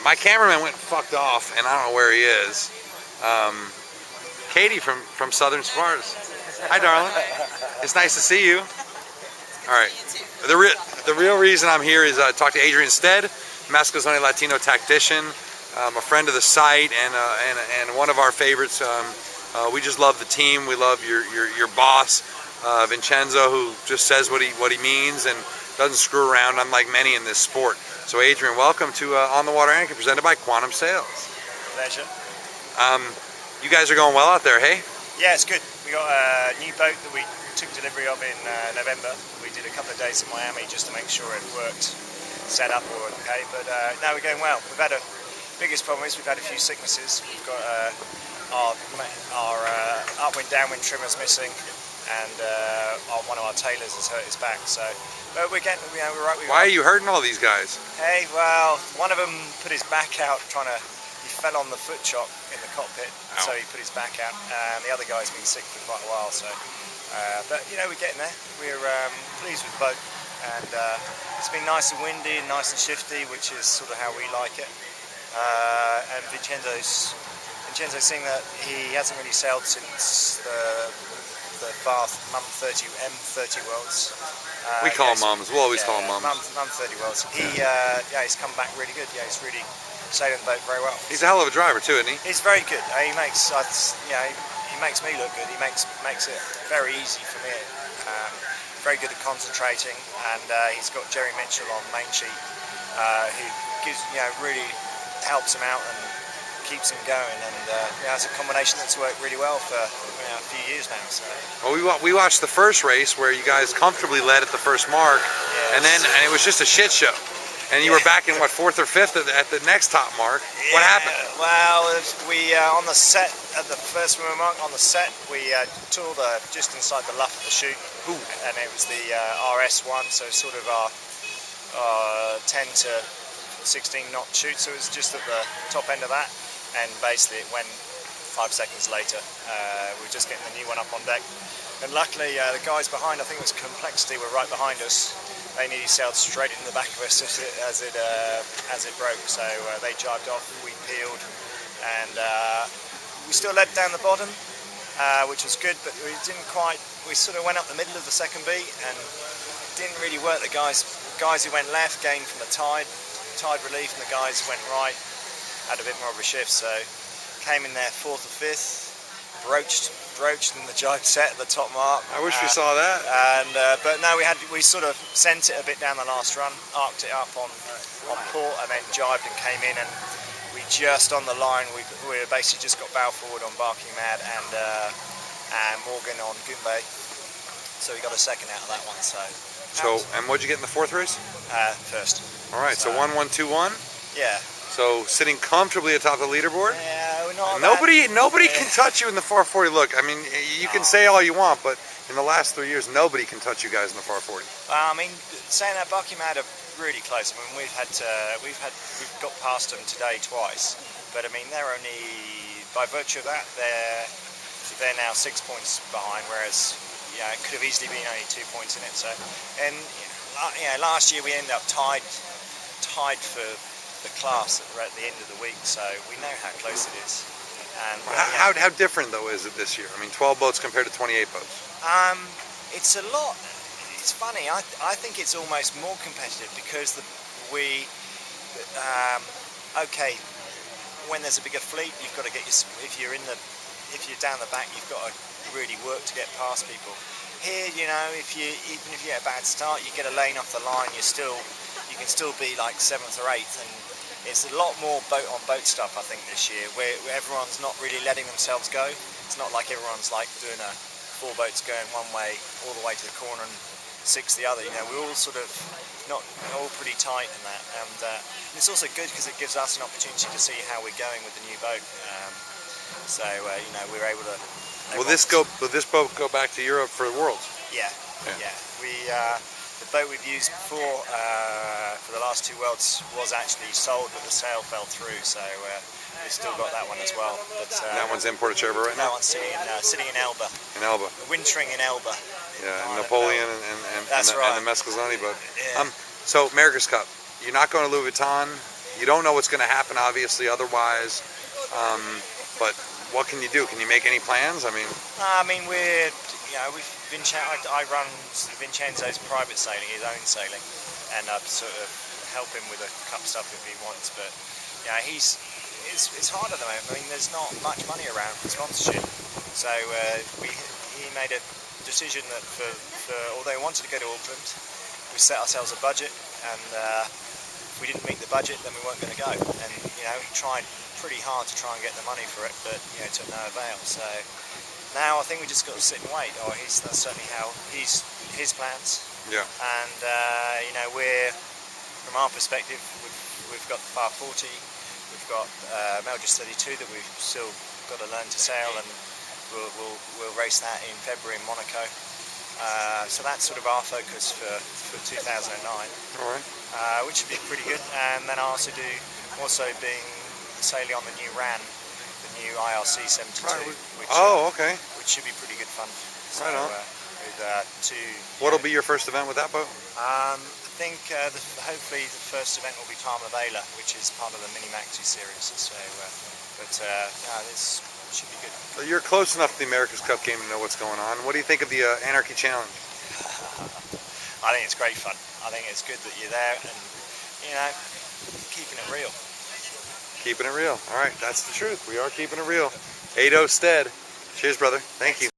my cameraman went and fucked off, and I don't know where he is. Katie from Southern Spars. Hi, darling. It's nice to see you. All right. The real reason I'm here is talk to Adrian Stead, Mascazone Latino tactician, a friend of the site, and one of our favorites. We just love the team. We love your boss, Vincenzo, who just says what he means and doesn't screw around, unlike many in this sport. So Adrian, welcome to On the Water Anarchy, presented by Quantum Sales. Pleasure. You guys are going well out there, hey? Yeah, it's good. We got a new boat that we took delivery of in November. We did a couple of days in Miami just to make sure it worked, set up or okay, but now we're going well. We've had biggest problem is we've had a few sicknesses. We've got our upwind downwind trimmers missing, and one of our tailors has hurt his back. So, but we're getting, we're right. Why are you hurting all these guys? Hey, well, one of them put his back out trying to. He fell on the foot chock in the cockpit, so he put his back out. And the other guy's been sick for quite a while. So, but you know, we're getting there. We're pleased with the boat, and it's been nice and windy and nice and shifty, which is sort of how we like it. And Vincenzo's saying that he hasn't really sailed since the Bath Mum 30 M30 Worlds. We call them mums. We'll always call them mums. Mum 30 Worlds. He's come back really good. Yeah, he's really sailing the boat very well. He's a hell of a driver too, isn't he? He's very good. He makes he makes me look good. He makes it very easy for me. Very good at concentrating, and he's got Jerry Mitchell on main sheet, who gives really helps him out and keeps him going, and it's a combination that's worked really well for a few years now. So. Well, we watched the first race where you guys comfortably led at the first mark, yes. and it was just a shit show. And you were back in what, 4th or 5th at the next top mark. Yeah. What happened? Well, we on the set at the first mark on the set, we tore just inside the luff of the chute, and it was the RS one, so sort of our 10 to 16 knot chute. So it was just at the top end of that, and basically it went 5 seconds later. We were just getting the new one up on deck, and luckily the guys behind, I think it was Complexity, were right behind us. They nearly sailed straight into the back of us as it broke. So they jibed off, we peeled, and we still led down the bottom, which was good. But we didn't quite. We sort of went up the middle of the second beat and didn't really work. The guys who went left gained from the tide relief, and the guys who went right had a bit more of a shift. So came in there 4th or 5th, broached in the jibe set at the top mark. I wish we saw that. And but no, we sort of sent it a bit down the last run, arced it up on port, and then jibed and came in, and we just on the line. We basically just got bow forward on Barking Mad and Morgan on Goombay. So we got a second out of that one. And what'd you get in the 4th race? First. All right, so 1-1-2-1. Yeah. So sitting comfortably atop the leaderboard. Yeah, we're not. Nobody can touch you in the 440. Look, I mean, you can say all you want, but in the last 3 years, nobody can touch you guys in the 440. I mean, saying that, Barking Mad are really close. I mean, we've got past them today twice, but I mean, they're only, by virtue of that, they're now 6 points behind, whereas it could have easily been only 2 points in it. So, and last year we ended up tied for the class at the end of the week, so we know how close it is. And how different though is it this year? I mean, 12 boats compared to 28 boats. It's a lot. It's funny. I think it's almost more competitive because when there's a bigger fleet, you've got to get if you're down the back, you've got to really work to get past people. Here, even if you get a bad start, you get a lane off the line, you can still be like 7th or 8th, and it's a lot more boat-on-boat stuff, I think, this year, where everyone's not really letting themselves go. It's not like everyone's like doing 4 boats going one way all the way to the corner and 6 the other. We're all sort of all pretty tight in that, and it's also good because it gives us an opportunity to see how we're going with the new boat. We're able to. Will this boat go back to Europe for the Worlds? Yeah. The boat we've used before for the last 2 Worlds was actually sold, but the sale fell through, so we've still got that one as well. But that one's in Puerto Cherba right now? That one's sitting in Elba. In Elba. Wintering in Elba. Yeah, Napoleon and the Mascazone boat. Yeah. So, America's Cup. You're not going to Louis Vuitton. You don't know what's going to happen, obviously, otherwise. But what can you do? Can you make any plans? I mean, we're, I run Vincenzo's private sailing, his own sailing, and I sort of help him with a cup stuff if he wants. But yeah, it's hard at the moment. I mean, there's not much money around for sponsorship, so he made a decision that although he wanted to go to Auckland, we set ourselves a budget, and if we didn't meet the budget, then we weren't going to go. And he tried pretty hard to try and get the money for it, but to no avail. So now I think we just got to sit and wait. Or that's certainly how his plans. Yeah. And we're, from our perspective, we've got the Par 40, we've got Melgis 32 that we've still got to learn to sail, and we'll race that in February in Monaco. So that's sort of our focus for 2009. All right. Which should be pretty good. And then I also being sailing on the new RAN, the new IRC 72, Right. which which should be pretty good fun. So, Right on. With What'll be your first event with that boat? I think hopefully the first event will be Palma Vela, which is part of the Mini Maxi series. So, this should be good. So you're close enough to the America's Cup game to know what's going on. What do you think of the Anarchy Challenge? I think it's great fun. I think it's good that you're there and keeping it real. Keeping it real. All right, that's the truth. We are keeping it real. 80 Stead. Cheers, brother. Thank you.